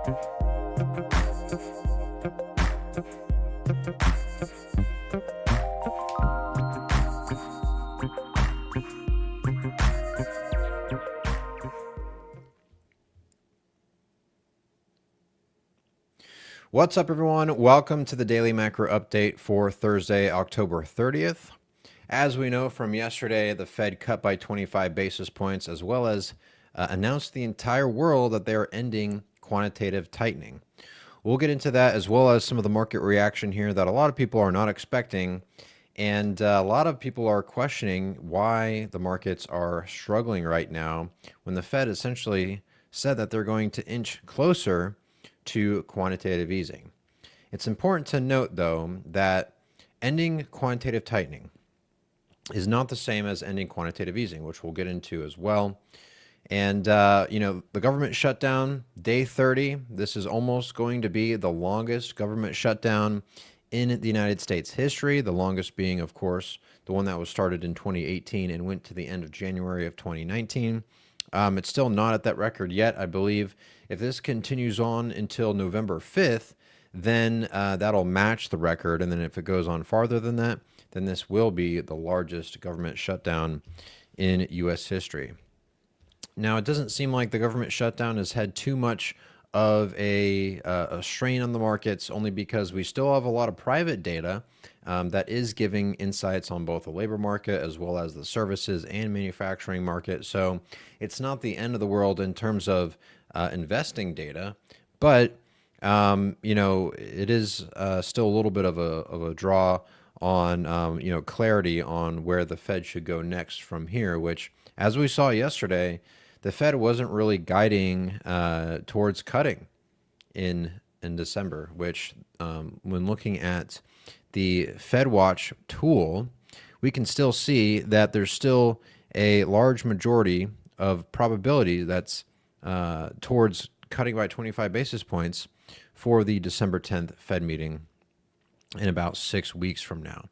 What's up, everyone? Welcome to the Daily Macro Update for Thursday, October 30th. As we know from yesterday, the Fed cut by 25 basis points, as well as announced the entire world that they are ending quantitative tightening. We'll get into that, as well as some of the market reaction here that a lot of people are not expecting. And a lot of people are questioning why the markets are struggling right now when the Fed essentially said that they're going to inch closer to quantitative easing. It's important to note, though, that ending quantitative tightening is not the same as ending quantitative easing, which we'll get into as well. And, the government shutdown, day 30, this is almost going to be the longest government shutdown in the United States history, the longest being, of course, the one that was started in 2018 and went to the end of January of 2019. It's still not at that record yet. I believe if this continues on until November 5th, then that'll match the record. And then if it goes on farther than that, then this will be the largest government shutdown in U.S. history. Now, it doesn't seem like the government shutdown has had too much of a strain on the markets, only because we still have a lot of private data that is giving insights on both the labor market as well as the services and manufacturing market. So it's not the end of the world in terms of investing data, but it is still a little bit of a draw on clarity on where the Fed should go next from here, which, as we saw yesterday, the Fed wasn't really guiding towards cutting in December, which when looking at the FedWatch tool, we can still see that there's still a large majority of probability that's towards cutting by 25 basis points for the December 10th Fed meeting in about 6 weeks from now.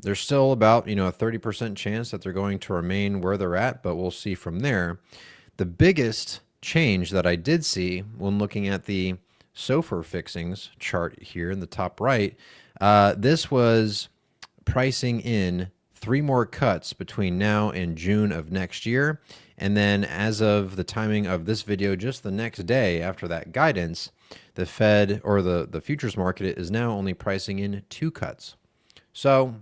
There's still about a 30% chance that they're going to remain where they're at, but we'll see from there. The biggest change that I did see when looking at the SOFR fixings chart here in the top right, this was pricing in 3 more cuts between now and June of next year. And then as of the timing of this video, just the next day after that guidance, the Fed, or the futures market, is now only pricing in 2 cuts. So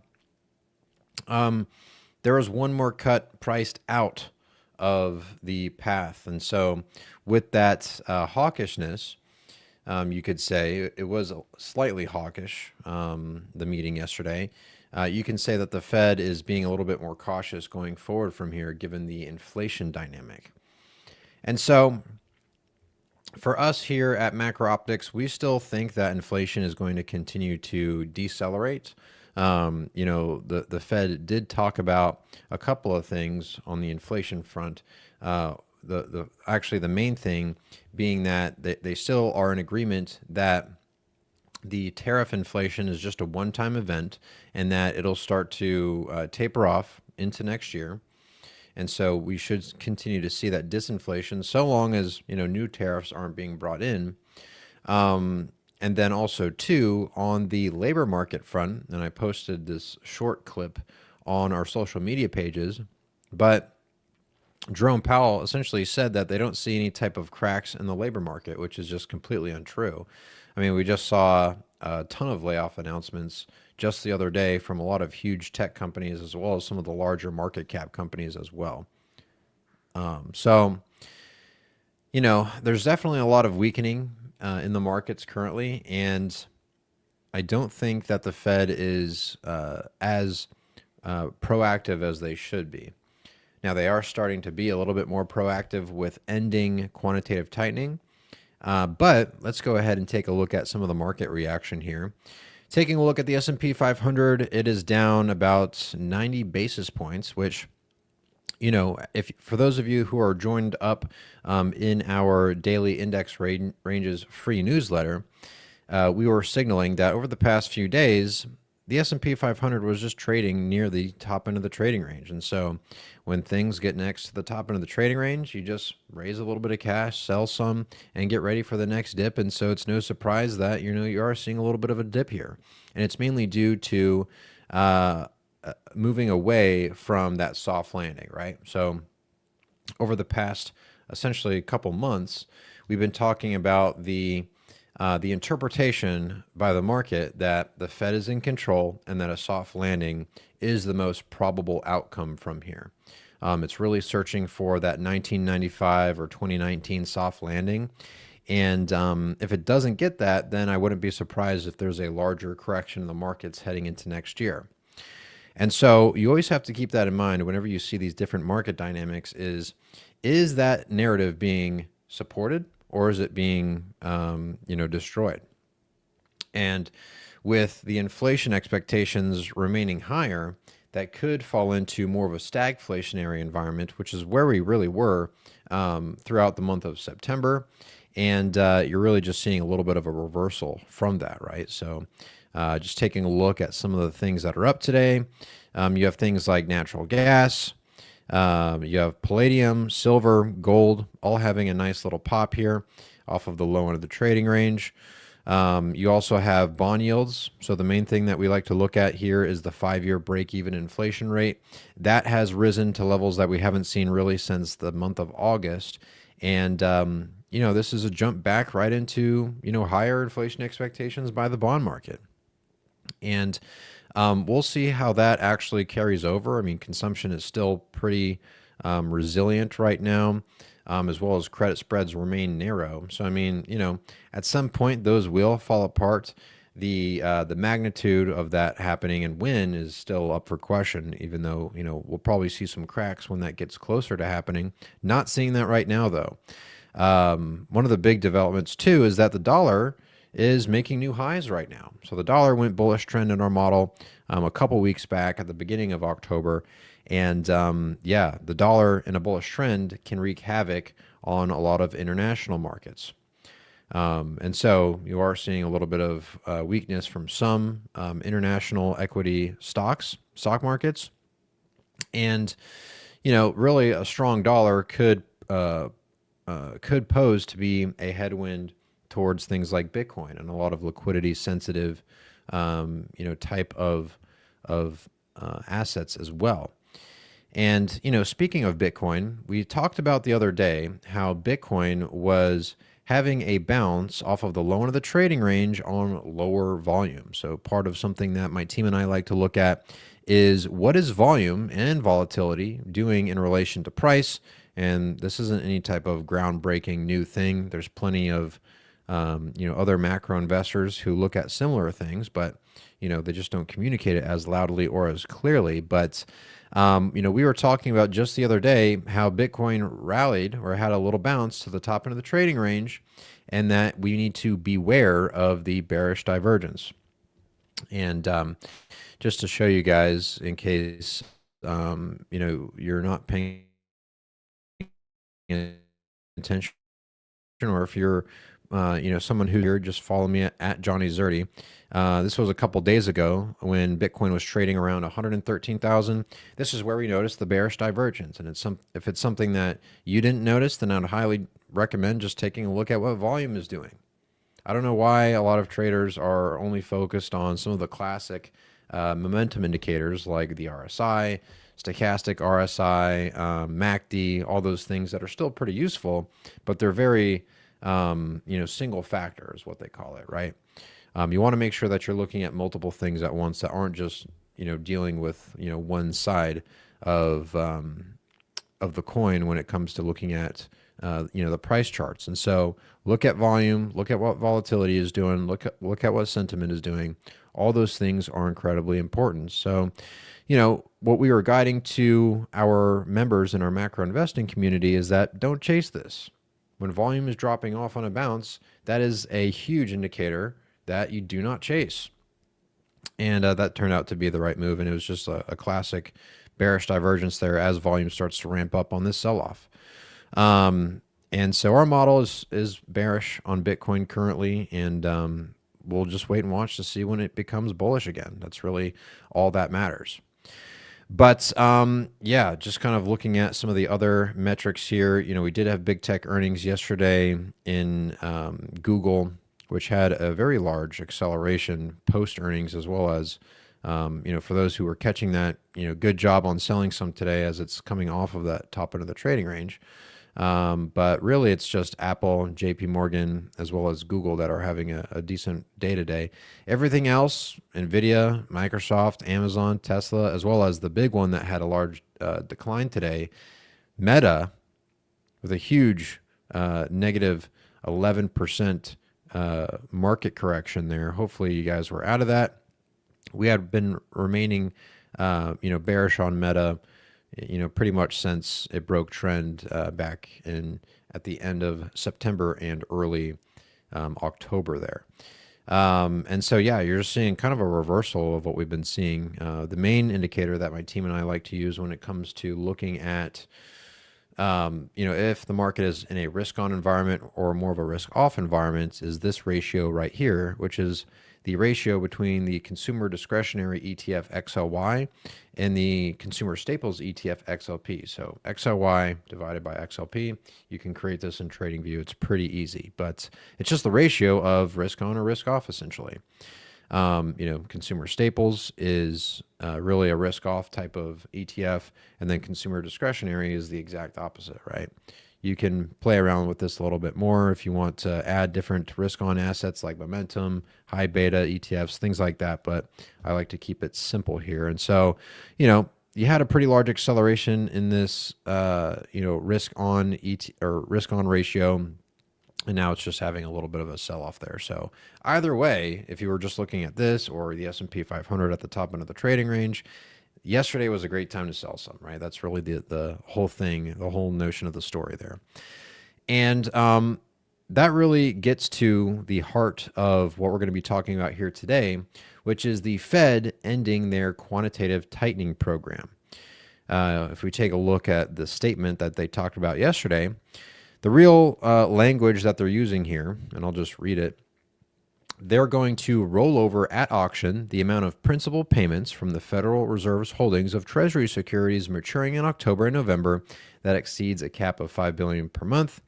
there was 1 more cut priced out of the path. And so with that hawkishness, you could say it was slightly hawkish, the meeting yesterday. You can say that the Fed is being a little bit more cautious going forward from here, given the inflation dynamic. And so for us here at Macro Optics, we still think that inflation is going to continue to decelerate. The Fed did talk about a couple of things on the inflation front. Actually, the main thing being that they still are in agreement that the tariff inflation is just a one-time event, and that it'll start to taper off into next year. And so we should continue to see that disinflation, so long as new tariffs aren't being brought in. And then also, too, on the labor market front, and I posted this short clip on our social media pages, but Jerome Powell essentially said that they don't see any type of cracks in the labor market, which is just completely untrue. I mean, we just saw a ton of layoff announcements just the other day from a lot of huge tech companies, as well as some of the larger market cap companies as well. There's definitely a lot of weakening in the markets currently, and I don't think that the Fed is as proactive as they should be. Now, they are starting to be a little bit more proactive with ending quantitative tightening, but let's go ahead and take a look at some of the market reaction here. Taking a look at the S&P 500, it is down about 90 basis points, which, if for those of you who are joined up in our daily index ranges free newsletter, we were signaling that over the past few days, the S&P 500 was just trading near the top end of the trading range. And so when things get next to the top end of the trading range, you just raise a little bit of cash, sell some, and get ready for the next dip. And so it's no surprise that, you are seeing a little bit of a dip here. And it's mainly due to moving away from that soft landing, right? So over the past essentially a couple months, we've been talking about the interpretation by the market that the Fed is in control and that a soft landing is the most probable outcome from here. It's really searching for that 1995 or 2019 soft landing. And if it doesn't get that, then I wouldn't be surprised if there's a larger correction in the markets heading into next year. And so you always have to keep that in mind whenever you see these different market dynamics is that narrative being supported or is it being, destroyed? And with the inflation expectations remaining higher, that could fall into more of a stagflationary environment, which is where we really were throughout the month of September. And you're really just seeing a little bit of a reversal from that, right? So just taking a look at some of the things that are up today, you have things like natural gas, you have palladium, silver, gold, all having a nice little pop here off of the low end of the trading range. You also have bond yields. So the main thing that we like to look at here is the 5-year break-even inflation rate. That has risen to levels that we haven't seen really since the month of August. And, this is a jump back right into, higher inflation expectations by the bond market. And we'll see how that actually carries over. I mean, consumption is still pretty resilient right now, as well as credit spreads remain narrow. So, I mean, at some point those will fall apart. The magnitude of that happening and when is still up for question, even though, we'll probably see some cracks when that gets closer to happening. Not seeing that right now, though. One of the big developments, too, is that the dollar is making new highs right now. So the dollar went bullish trend in our model a couple weeks back at the beginning of October. And the dollar in a bullish trend can wreak havoc on a lot of international markets. And so you are seeing a little bit of weakness from some international equity stock markets. And, really a strong dollar could pose to be a headwind towards things like Bitcoin and a lot of liquidity sensitive, type of assets as well. And, speaking of Bitcoin, we talked about the other day how Bitcoin was having a bounce off of the low end of the trading range on lower volume. So part of something that my team and I like to look at is what is volume and volatility doing in relation to price. And this isn't any type of groundbreaking new thing. There's plenty of other macro investors who look at similar things, but, they just don't communicate it as loudly or as clearly. But, we were talking about just the other day how Bitcoin rallied or had a little bounce to the top end of the trading range and that we need to beware of the bearish divergence. And just to show you guys in case, you're not paying attention or if you're someone who here, just follow me at Johnny Zerti. This was a couple days ago when Bitcoin was trading around 113,000. This is where we noticed the bearish divergence. And if it's something that you didn't notice, then I'd highly recommend just taking a look at what volume is doing. I don't know why a lot of traders are only focused on some of the classic momentum indicators like the RSI, stochastic RSI, MACD, all those things that are still pretty useful, but they're very single factor is what they call it, right? You want to make sure that you're looking at multiple things at once that aren't just, dealing with, one side of the coin when it comes to looking at, the price charts. And so look at volume, look at what volatility is doing, look at what sentiment is doing. All those things are incredibly important. So, what we are guiding to our members in our macro investing community is that don't chase this. When volume is dropping off on a bounce, that is a huge indicator that you do not chase. And that turned out to be the right move. And it was just a classic bearish divergence there as volume starts to ramp up on this sell-off. And so our model is bearish on Bitcoin currently. And we'll just wait and watch to see when it becomes bullish again. That's really all that matters. But yeah, just kind of looking at some of the other metrics here. We did have big tech earnings yesterday in Google, which had a very large acceleration post earnings, as well as for those who were catching that, good job on selling some today as it's coming off of that top end of the trading range. But really, it's just Apple, JP Morgan, as well as Google that are having a decent day today. Everything else, NVIDIA, Microsoft, Amazon, Tesla, as well as the big one that had a large decline today, Meta, with a huge negative 11% market correction there. Hopefully, you guys were out of that. We had been remaining, bearish on Meta, pretty much since it broke trend back at the end of September and early October there. And so, yeah, you're just seeing kind of a reversal of what we've been seeing. The main indicator that my team and I like to use when it comes to looking at, if the market is in a risk-on environment or more of a risk-off environment, is this ratio right here, which is the ratio between the consumer discretionary ETF XLY and the consumer staples ETF XLP. So XLY divided by XLP, you can create this in TradingView. It's pretty easy, but it's just the ratio of risk on or risk off essentially. Consumer staples is really a risk off type of ETF, and then consumer discretionary is the exact opposite, right? You can play around with this a little bit more if you want to add different risk-on assets like momentum, high beta ETFs, things like that. But I like to keep it simple here. And so, you had a pretty large acceleration in this, risk-on risk-on ratio, and now it's just having a little bit of a sell-off there. So either way, if you were just looking at this or the S&P 500 at the top end of the trading range, yesterday was a great time to sell some, right? That's really the whole thing, the whole notion of the story there. And that really gets to the heart of what we're going to be talking about here today, which is the Fed ending their quantitative tightening program. If we take a look at the statement that they talked about yesterday, the real language that they're using here, and I'll just read it, they're going to roll over at auction the amount of principal payments from the Federal Reserve's holdings of Treasury securities maturing in October and November that exceeds a cap of $5 billion per month,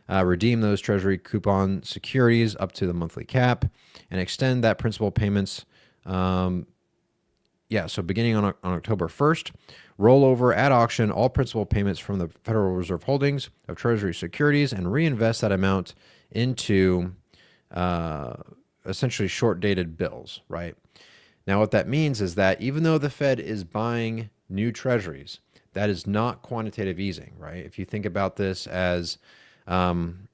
redeem those Treasury coupon securities up to the monthly cap, and extend that principal payments. So beginning on October 1st, roll over at auction all principal payments from the Federal Reserve holdings of Treasury securities and reinvest that amount into essentially short-dated bills, right? Now, what that means is that even though the Fed is buying new treasuries, that is not quantitative easing, right? If you think about this as, I'm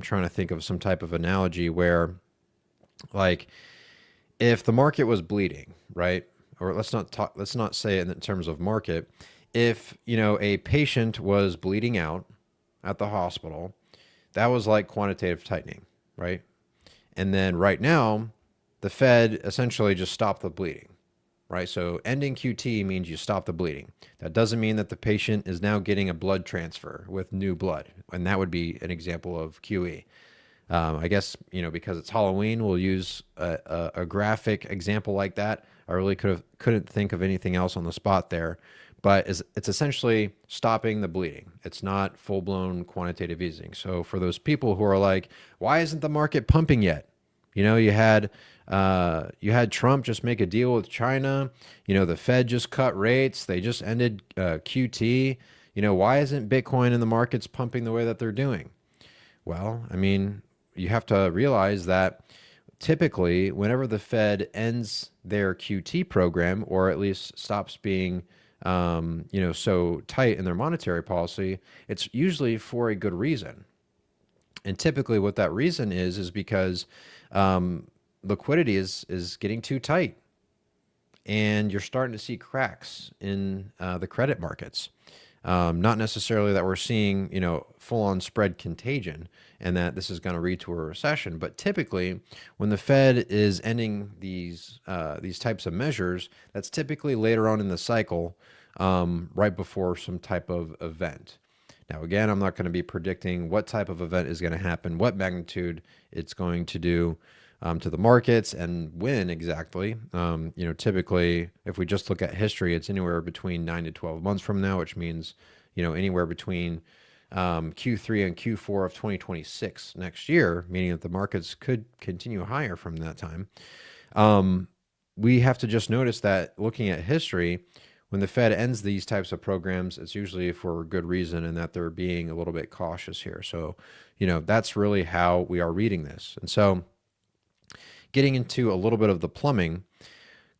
trying to think of some type of analogy where, like, if the market was bleeding, right? Or let's not say it in terms of market. If, a patient was bleeding out at the hospital, that was like quantitative tightening, right? And then right now, the Fed essentially just stopped the bleeding, right? So ending QT means you stop the bleeding. That doesn't mean that the patient is now getting a blood transfer with new blood. And that would be an example of QE. I guess, because it's Halloween, we'll use a graphic example like that. I really couldn't think of anything else on the spot there. But it's essentially stopping the bleeding. It's not full-blown quantitative easing. So for those people who are like, why isn't the market pumping yet? You had Trump just make a deal with China. The Fed just cut rates. They just ended QT. Why isn't Bitcoin in the markets pumping the way that they're doing? Well, I mean, you have to realize that typically whenever the Fed ends their QT program, or at least stops being so tight in their monetary policy, it's usually for a good reason. And typically what that reason is because liquidity is getting too tight. And you're starting to see cracks in the credit markets. Not necessarily that we're seeing, full-on spread contagion and that this is going to lead to a recession. But typically, when the Fed is ending these types of measures, that's typically later on in the cycle, right before some type of event. Now, again, I'm not going to be predicting what type of event is going to happen, what magnitude it's going to do. to the markets. And when exactly? Typically, if we just look at history, it's anywhere between 9 to 12 months from now, which means, anywhere between Q3 and Q4 of 2026 next year, meaning that the markets could continue higher from that time. We have to just notice that looking at history, when the Fed ends these types of programs, it's usually for good reason and that they're being a little bit cautious here. So, that's really how we are reading this. And so, getting into a little bit of the plumbing,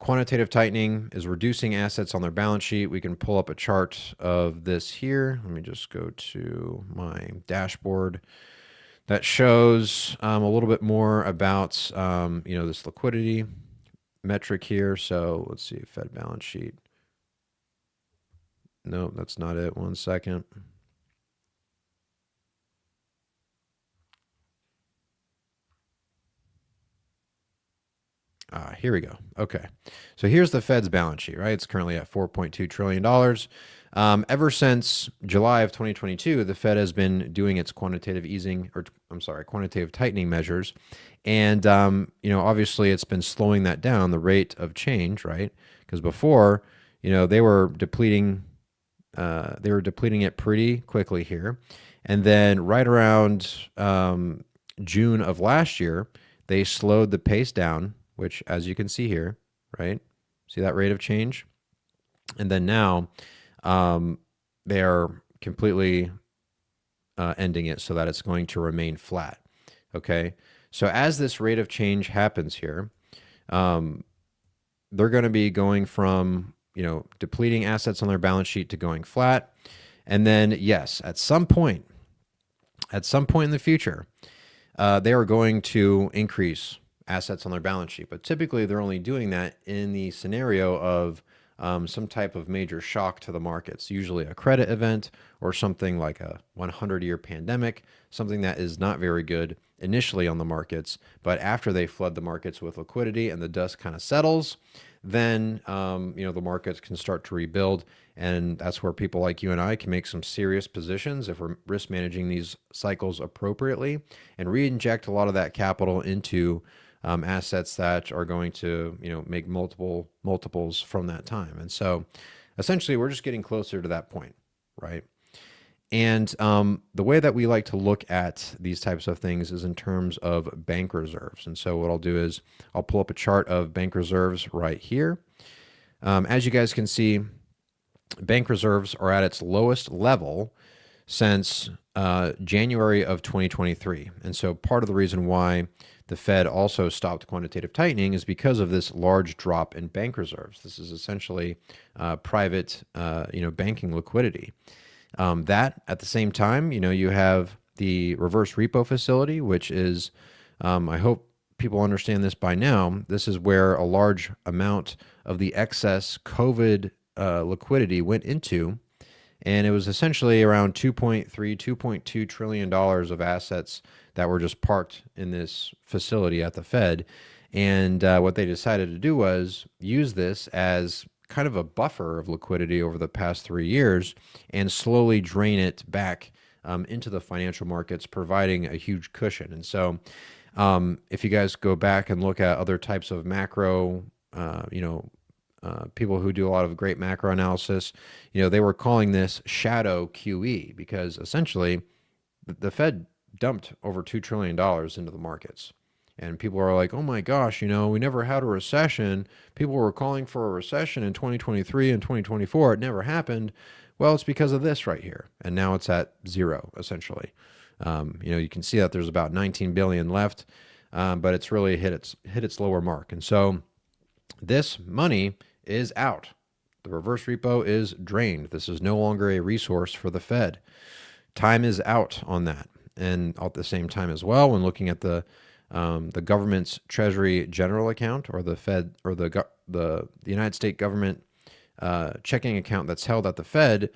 quantitative tightening is reducing assets on their balance sheet. We can pull up a chart of this here. Let me just go to my dashboard that shows a little bit more about, this liquidity metric here. So let's see, Fed balance sheet. No, that's not it. One second. Here we go. Okay. So here's the Fed's balance sheet, right? It's currently at $4.2 trillion. Ever since July of 2022, the Fed has been doing its quantitative tightening measures. And, obviously it's been slowing that down, the rate of change, right? Because before, they were depleting it pretty quickly here. And then right around June of last year, they slowed the pace down, which, as you can see here, right? See that rate of change? And then now they are completely ending it so that it's going to remain flat, okay? So as this rate of change happens here, they're going to be going from, depleting assets on their balance sheet to going flat. And then, yes, at some point in the future, they are going to increase assets on their balance sheet. But typically, they're only doing that in the scenario of some type of major shock to the markets, usually a credit event or something like a 100-year pandemic, something that is not very good initially on the markets. But after they flood the markets with liquidity and the dust kind of settles, then the markets can start to rebuild. And that's where people like you and I can make some serious positions if we're risk managing these cycles appropriately and re-inject a lot of that capital into assets that are going to, make multiples from that time. And so essentially we're just getting closer to that point, right? And the way that we like to look at these types of things is in terms of bank reserves. And so what I'll do is I'll pull up a chart of bank reserves right here. As you guys can see, bank reserves are at its lowest level since January of 2023. And so part of the reason why the Fed also stopped quantitative tightening is because of this large drop in bank reserves. This is essentially private, banking liquidity. That at the same time, you have the reverse repo facility, which is, I hope people understand this by now. This is where a large amount of the excess COVID liquidity went into. And it was essentially around $2.2 trillion of assets that were just parked in this facility at the Fed. And what they decided to do was use this as kind of a buffer of liquidity over the past 3 years and slowly drain it back into the financial markets, providing a huge cushion. And so if you guys go back and look at other types of macro, people who do a lot of great macro analysis, they were calling this shadow QE because essentially the Fed dumped over $2 trillion into the markets. And people are like, oh my gosh, we never had a recession. People were calling for a recession in 2023 and 2024. It never happened. Well, it's because of this right here. And now it's at zero, essentially. You can see that there's about 19 billion left, but it's really hit its lower mark. And so this money is out. The reverse repo is drained. This is no longer a resource for the Fed. Time is out on that. And at the same time as well, when looking at the government's Treasury General account or the Fed or the United States government checking account that's held at the Fed,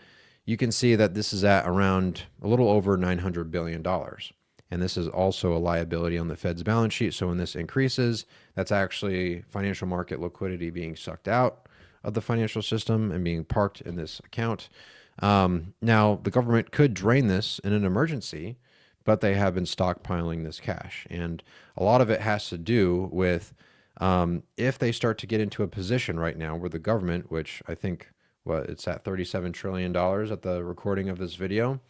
you can see that this is at around a little over $900 billion. And this is also a liability on the Fed's balance sheet. So when this increases, that's actually financial market liquidity being sucked out of the financial system and being parked in this account. Now, the government could drain this in an emergency, but they have been stockpiling this cash. And a lot of it has to do with if they start to get into a position right now where the government, which I think it's at $37 trillion at the recording of this video,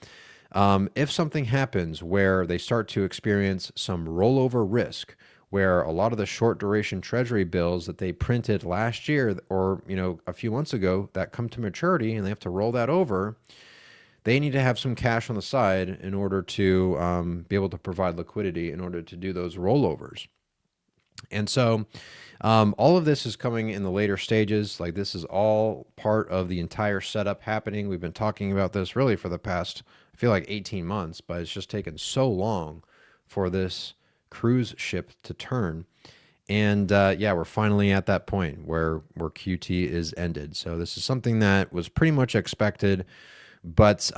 if something happens where they start to experience some rollover risk, where a lot of the short duration treasury bills that they printed last year or a few months ago that come to maturity and they have to roll that over, they need to have some cash on the side in order to be able to provide liquidity in order to do those rollovers. And so all of this is coming in the later stages. Like, this is all part of the entire setup happening. We've been talking about this really for the past, I feel like 18 months, but it's just taken so long for this cruise ship to turn. And yeah, we're finally at that point where QT is ended. So this is something that was pretty much expected, but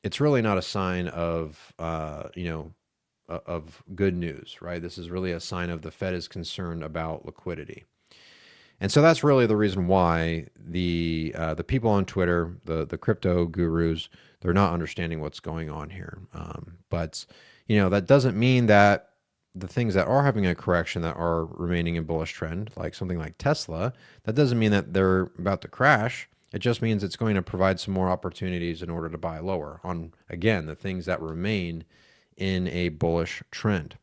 it's really not a sign of, of good news, right? This is really a sign of the Fed is concerned about liquidity. And so that's really the reason why the people on Twitter, the crypto gurus, they're not understanding what's going on here. But that doesn't mean that the things that are having a correction that are remaining in bullish trend, like something like Tesla, that doesn't mean that they're about to crash. It just means it's going to provide some more opportunities in order to buy lower on, again, the things that remain in a bullish trend.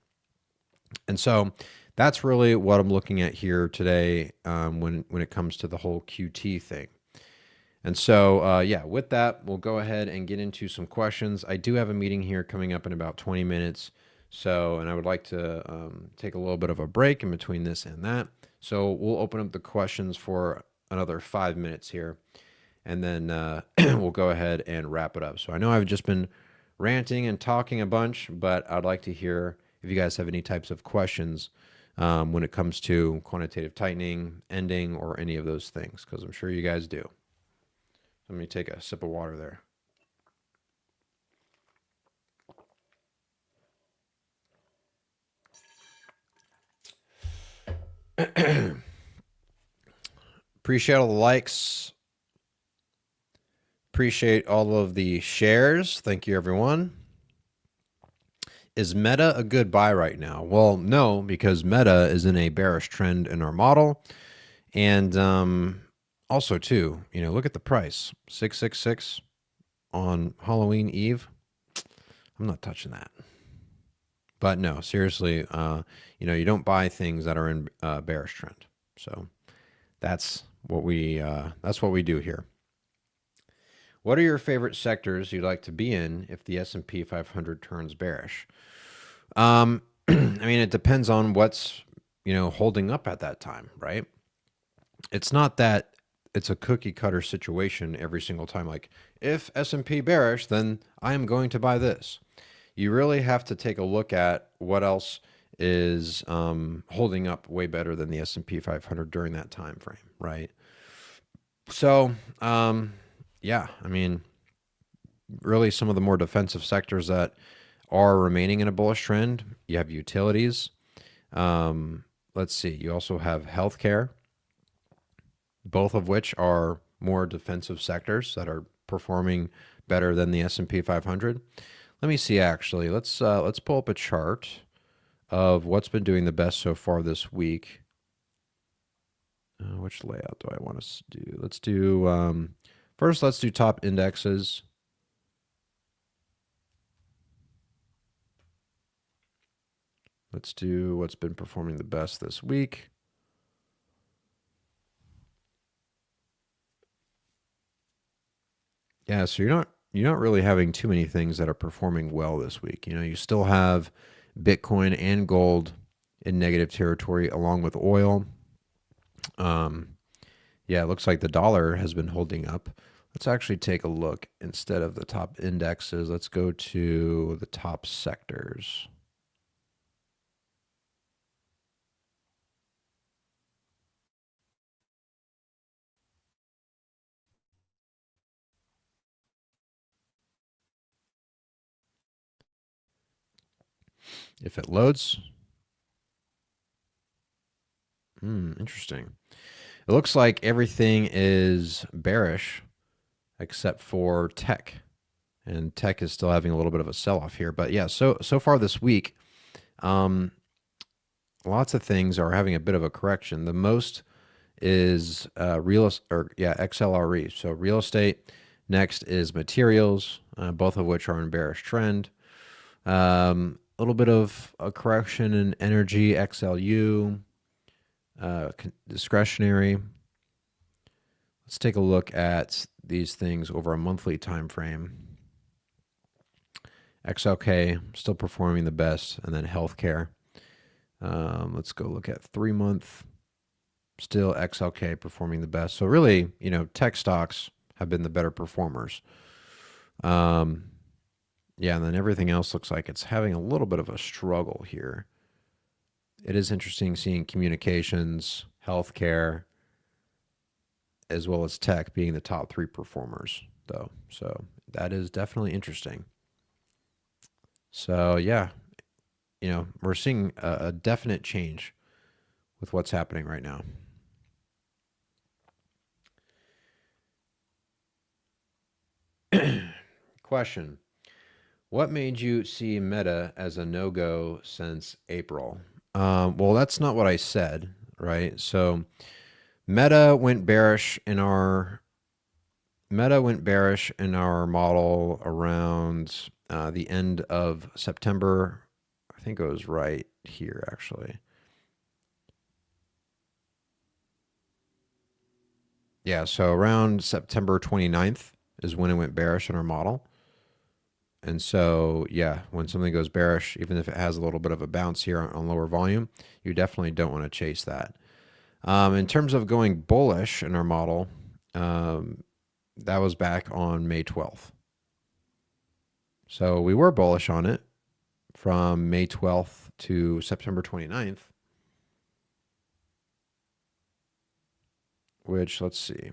And so that's really what I'm looking at here today when it comes to the whole QT thing. And so, yeah, with that, we'll go ahead and get into some questions. I do have a meeting here coming up in about 20 minutes. So, and I would like to take a little bit of a break in between this and that. So we'll open up the questions for another 5 minutes here, and then we'll go ahead and wrap it up. So I know I've just been ranting and talking a bunch, but I'd like to hear if you guys have any types of questions when it comes to quantitative tightening, ending, or any of those things, because I'm sure you guys do. Let me take a sip of water there. Appreciate all the likes. Appreciate all of the shares. Thank you, everyone. Is Meta a good buy right now? Well, no, because Meta is in a bearish trend in our model. And also, too, look at the price. 666 on Halloween Eve. I'm not touching that. But no, seriously, you don't buy things that are in bearish trend. So that's what we do here. What are your favorite sectors you'd like to be in if the S&P 500 turns bearish? I mean, it depends on what's holding up at that time, right? It's not that it's a cookie cutter situation every single time. Like, if S&P bearish, then I am going to buy this. You really have to take a look at what else is holding up way better than the S&P 500 during that time frame, right? So, yeah, I mean, really some of the more defensive sectors that are remaining in a bullish trend, you have utilities. Let's see, you also have healthcare, both of which are more defensive sectors that are performing better than the S&P 500. Let me see, actually. Let's pull up a chart of what's been doing the best so far this week. Which layout do I want us to do? Let's do, first, let's do top indexes. Let's do what's been performing the best this week. Yeah, so you're not really having too many things that are performing well this week. You still have Bitcoin and gold in negative territory along with oil. Yeah, it looks like the dollar has been holding up. Let's actually take a look. Instead of the top indexes, let's go to the top sectors. If it loads. Interesting. It looks like everything is bearish except for tech and tech is still having a little bit of a sell-off here. But yeah, so far this week, lots of things are having a bit of a correction. The most is XLRE. So real estate. Next is materials, both of which are in bearish trend. A little bit of a correction in energy, XLU, discretionary. Let's take a look at these things over a monthly time frame. XLK still performing the best, and then healthcare. Let's go look at 3-month. Still XLK performing the best. So really, tech stocks have been the better performers. Yeah, and then everything else looks like it's having a little bit of a struggle here. It is interesting seeing communications, healthcare, as well as tech being the top 3 performers, though. So that is definitely interesting. So yeah, we're seeing a definite change with what's happening right now. Question. What made you see Meta as a no-go since April? Well, that's not what I said, right? So Meta went bearish in our model around the end of September. I think it was right here, actually. Yeah, so around September 29th is when it went bearish in our model. And so, yeah, when something goes bearish, even if it has a little bit of a bounce here on lower volume, you definitely don't want to chase that. In terms of going bullish in our model, that was back on May 12th. So we were bullish on it from May 12th to September 29th, which, let's see,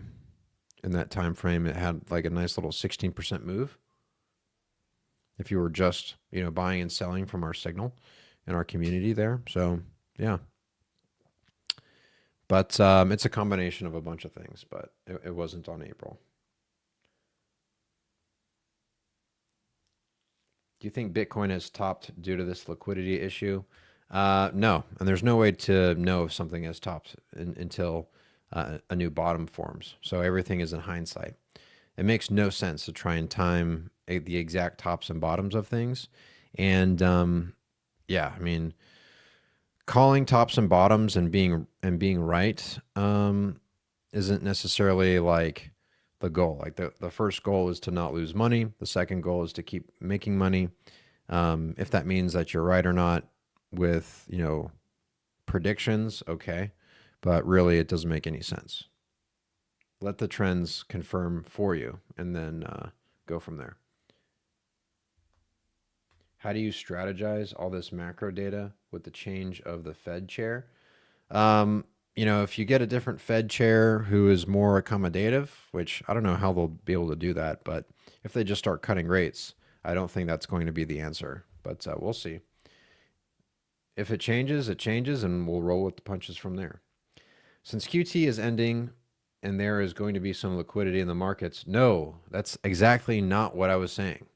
in that time frame, it had like a nice little 16% move. If you were just, buying and selling from our signal in our community there. So, yeah. But it's a combination of a bunch of things, but it wasn't on April. Do you think Bitcoin has topped due to this liquidity issue? No, and there's no way to know if something has topped until a new bottom forms. So everything is in hindsight. It makes no sense to try and time the exact tops and bottoms of things. And yeah, I mean, calling tops and bottoms and being right isn't necessarily like the goal. Like the first goal is to not lose money. The second goal is to keep making money. If that means that you're right or not with, predictions, okay. But really, it doesn't make any sense. Let the trends confirm for you and then go from there. How do you strategize all this macro data with the change of the Fed chair? If you get a different Fed chair who is more accommodative, which I don't know how they'll be able to do that, but if they just start cutting rates, I don't think that's going to be the answer. But we'll see. If it changes, and we'll roll with the punches from there. Since QT is ending and there is going to be some liquidity in the markets, no, that's exactly not what I was saying.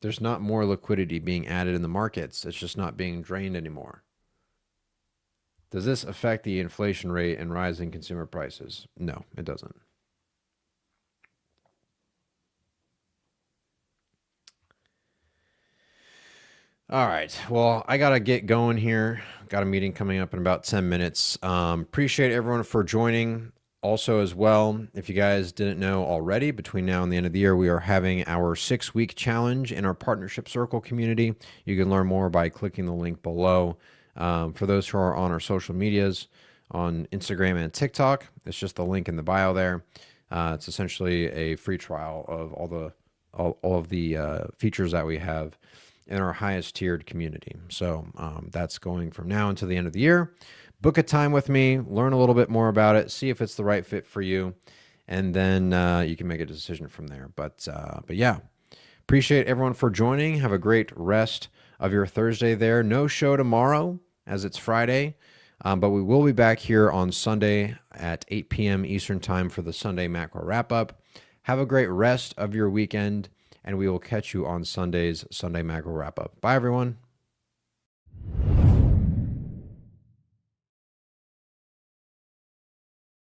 There's not more liquidity being added in the markets. It's just not being drained anymore. Does this affect the inflation rate and rising consumer prices? No, it doesn't. All right. Well, I got to get going here. Got a meeting coming up in about 10 minutes. Appreciate everyone for joining. Also, as well, if you guys didn't know already, between now and the end of the year, we are having our 6-week challenge in our Partnership Circle community. You can learn more by clicking the link below. For those who are on our social medias, on Instagram and TikTok, it's just the link in the bio there. It's essentially a free trial of all of the features that we have in our highest tiered community. So that's going from now until the end of the year. Book a time with me, learn a little bit more about it, see if it's the right fit for you, and then you can make a decision from there. But yeah, appreciate everyone for joining. Have a great rest of your Thursday there. No show tomorrow as it's Friday. But we will be back here on Sunday at 8 p.m. Eastern Time for the Sunday Macro Wrap-Up. Have a great rest of your weekend, and we will catch you on Sunday's Sunday Macro Wrap-Up. Bye, everyone.